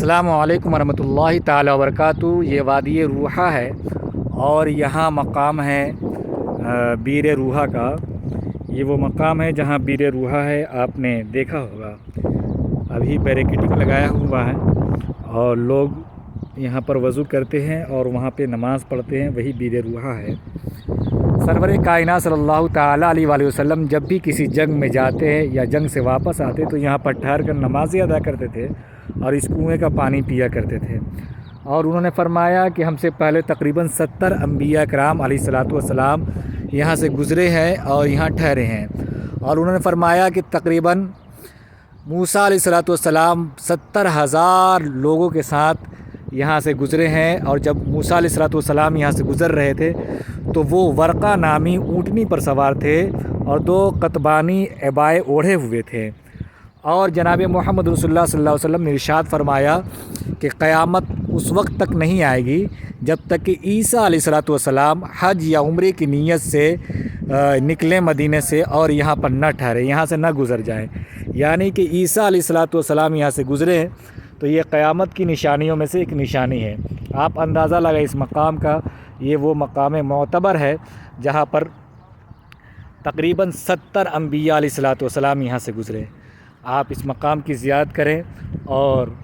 अस्सलामु अलैकुम वरहमतुल्लाहि ताला वबरकातुहू। ये वादी रूहा है और यहाँ मकाम है बीर रूहा का। ये वो मकाम है जहाँ बीर रूहा है, आपने देखा होगा। अभी बैरिकेडिंग लगाया हुआ है और लोग यहाँ पर वज़ू करते हैं और वहाँ पे नमाज़ पढ़ते हैं। वही बीर रूहा है। सरवर कायनात सल्लल्लाहु ताला अलैहि वसल्लम जब भी किसी जंग में जाते हैं या जंग से वापस आते तो यहाँ पर ठहर कर नमाज़ें अदा करते थे और इस कुएँ का पानी पिया करते थे। और उन्होंने फरमाया कि हमसे पहले तकरीबन 70 अंबिया कराम अलैहिस्सलातु वस्सलाम यहाँ से गुज़रे हैं और यहाँ ठहरे हैं। और उन्होंने फरमाया कि तकरीबन मूसा अलैहिस्सलातु वस्सलाम 70,000 लोगों के साथ यहाँ से गुज़रे हैं। और जब मूसा अलैहिस्सलातु वस्सलाम यहाँ से गुज़र रहे थे तो वो वर्क़ा नामी ऊँटनी पर सवार थे और 2 कतबानी एबाए ओढ़े हुए थे। और जनाब मोहम्मद रसूलुल्लाह सल्लल्लाहु अलैहि वसल्लम ने इरशाद फरमाया कि क़यामत उस वक्त तक नहीं आएगी जब तक कि ईसा अलैहिस्सलातु वस्सलाम हज या उम्रे की नीयत से निकले मदीने से और यहाँ पर न ठहरे, यहाँ से न गुज़र जाएं। यानी कि ईसा अलैहिस्सलातु वस्सलाम यहाँ से गुज़रे हैं तो ये क़यामत की निशानियों में से एक निशानी है। आप अंदाज़ा लगाएं इस मकाम का। ये वो मकाम मोतबर है जहाँ पर तकरीबन 70 अंबिया अलैहिस्सलातु वस्सलाम यहाँ से गुज़रे। आप इस मकाम की ज़ियारत करें और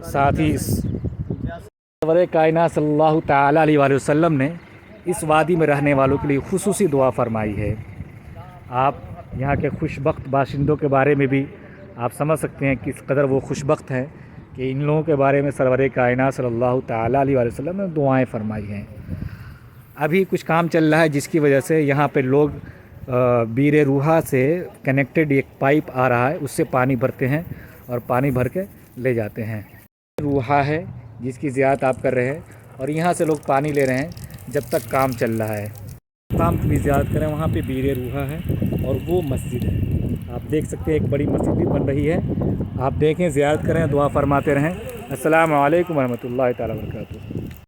साथ ही सरवर कायनात सल्लल्लाहु ताला अलैहि वसल्लम ने इस वादी में रहने वालों के लिए खुसूसी दुआ फरमाई है। आप यहाँ के खुशबख्त बाशिंदों के बारे में भी आप समझ सकते हैं किस कदर वो खुशबख्त हैं कि इन लोगों के बारे में सरवर कायनात सल्लल्लाहु ताला अलैहि वसल्लम ने दुआएं फरमाई हैं। अभी कुछ काम चल रहा है जिसकी वजह से यहाँ पे लोग बीर रूहा से कनेक्टेड एक पाइप आ रहा है, उससे पानी भरते हैं और पानी भर के ले जाते हैं। रूहा है जिसकी ज़ियारत आप कर रहे हैं और यहाँ से लोग पानी ले रहे हैं जब तक काम चल रहा है। काम की भी ज़ियारत करें, वहाँ पे बीर रूहा है और वो मस्जिद है। आप देख सकते हैं एक बड़ी मस्जिद भी बन रही है। आप देखें, ज़ियारत करें, दुआ फरमाते रहें। अस्सलामु अलैकुम वरहमतुल्लाहि ताला वबरकातुहू।